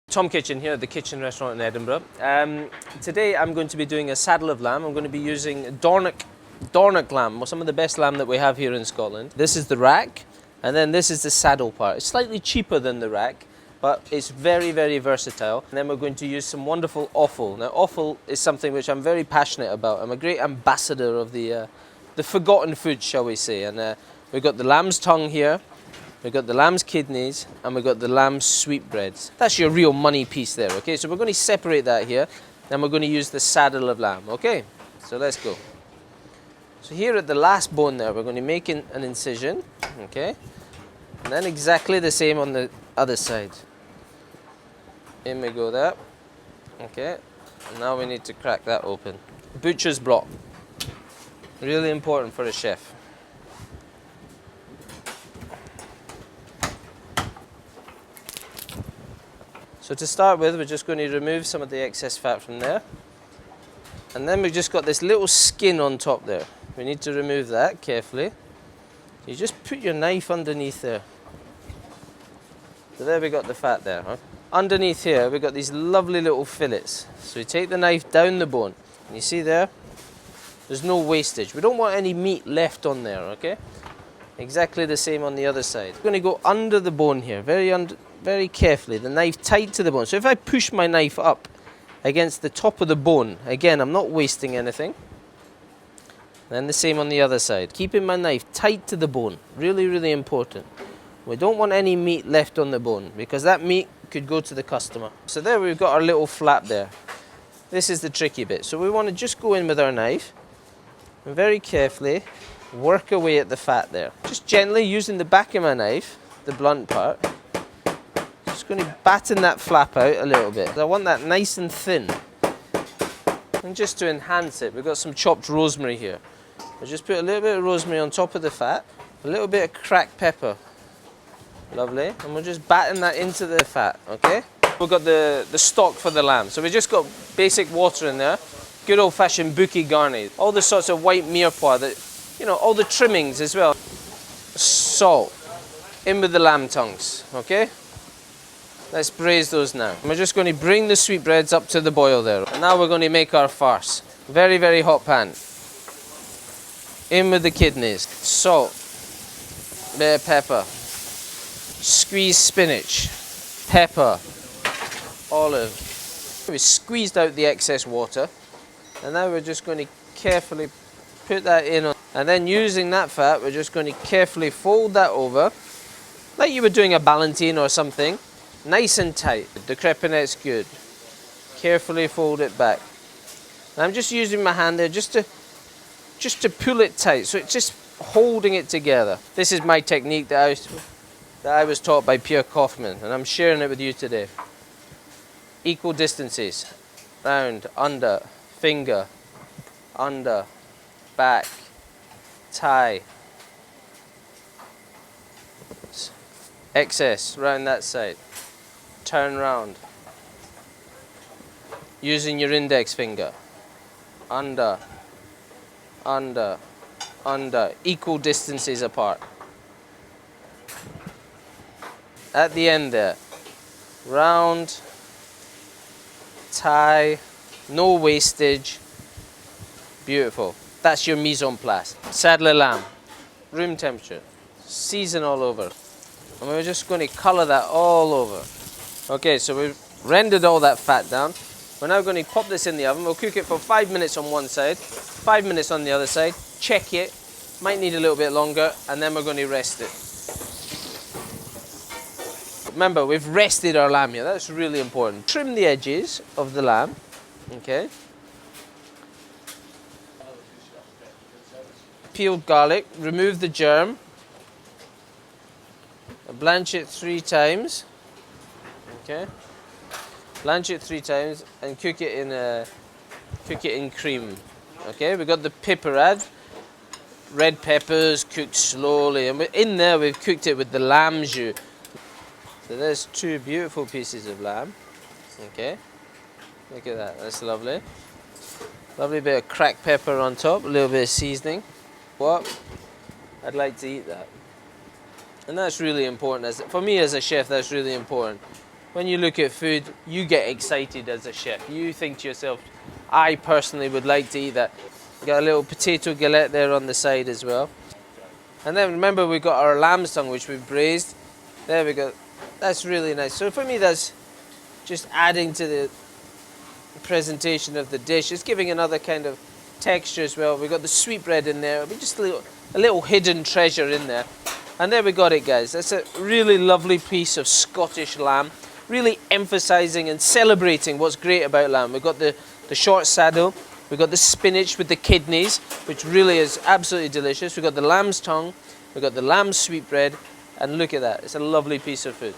Tom Kitchen here at the Kitchen restaurant in Edinburgh. Today I'm going to be doing a saddle of lamb. I'm going to be using Dornoch lamb, some of the best lamb that we have here in Scotland. This is the rack, and then this is the saddle part. It's slightly cheaper than the rack, but it's very, very versatile. And then we're going to use some wonderful offal. Now, offal is something which I'm very passionate about. I'm a great ambassador of the forgotten food, shall we say. And we've got the lamb's tongue here. We've got the lamb's kidneys, and we've got the lamb's sweetbreads. That's your real money piece there, okay? So we're going to separate that here, and we're going to use the saddle of lamb, okay? So let's go. So here at the last bone there, we're going to make an incision, okay? And then exactly the same on the other side. In we go there, okay? And now we need to crack that open. Butcher's block. Really important for a chef. So to start with, we're just going to remove some of the excess fat from there. And then we've just got this little skin on top there. We need to remove that carefully. You just put your knife underneath there. So there we got the fat there. Huh? Underneath here, we've got these lovely little fillets. So we take the knife down the bone. And you see there? There's no wastage. We don't want any meat left on there, okay? Exactly the same on the other side. We're going to go under the bone here, very carefully, the knife tight to the bone. So if I push my knife up against the top of the bone, again, I'm not wasting anything. Then the same on the other side. Keeping my knife tight to the bone, really, really important. We don't want any meat left on the bone because that meat could go to the customer. So there we've got our little flap there. This is the tricky bit. So we want to just go in with our knife and very carefully work away at the fat there. Just gently using the back of my knife, the blunt part. Just going to batten that flap out a little bit. I want that nice and thin. And just to enhance it, we've got some chopped rosemary here. We'll just put a little bit of rosemary on top of the fat, a little bit of cracked pepper. Lovely. And we'll just batten that into the fat, okay? We've got the stock for the lamb. So we just got basic water in there, good old-fashioned bouquet garni, all the sorts of white mirepoix that, you know, all the trimmings as well. Salt. In with the lamb tongues, okay? Let's braise those now. We're just going to bring the sweetbreads up to the boil there. And now we're going to make our farce. Very, very hot pan. In with the kidneys. Salt. Bit of pepper. Squeezed spinach. Pepper. Olive. We squeezed out the excess water. And now we're just going to carefully put that in. And then using that fat, we're just going to carefully fold that over, like you were doing a ballantine or something. Nice and tight. The crepinette's good. Carefully fold it back. And I'm just using my hand there just to pull it tight, so it's just holding it together. This is my technique that I was taught by Pierre Kaufman, and I'm sharing it with you today. Equal distances. Round, under, finger, under, back, tie, excess round that side, turn round, using your index finger, under, under, under, equal distances apart. At the end there, round, tie, no wastage, beautiful. That's your mise en place. Saddle of lamb, room temperature, season all over. And we're just going to colour that all over. Okay, so we've rendered all that fat down. We're now going to pop this in the oven. We'll cook it for 5 minutes on one side, 5 minutes on the other side. Check it, might need a little bit longer, and then we're going to rest it. Remember, we've rested our lamb here, that's really important. Trim the edges of the lamb, okay? Peeled garlic, remove the germ, blanch it 3 times, okay? Blanch it 3 times and cook it in cream, okay? We've got the piperade, red peppers cooked slowly, and in there we've cooked it with the lamb jus. So there's 2 beautiful pieces of lamb, okay? Look at that, that's lovely. Lovely bit of cracked pepper on top, a little bit of seasoning. What? I'd like to eat that. And that's really important. For me as a chef, that's really important. when you look at food, you get excited as a chef. You think to yourself, I personally would like to eat that. Got a little potato galette there on the side as well. And then remember we've got our lamb's tongue which we've braised. There we go. That's really nice. So for me that's just adding to the presentation of the dish. It's giving another kind of texture as well. We've got the sweetbread in there. It'll be just a little hidden treasure in there. And there we got it, guys. That's a really lovely piece of Scottish lamb. Really emphasising and celebrating what's great about lamb. We've got the short saddle. We've got the spinach with the kidneys, which really is absolutely delicious. We've got the lamb's tongue. We've got the lamb sweetbread. And look at that. It's a lovely piece of food.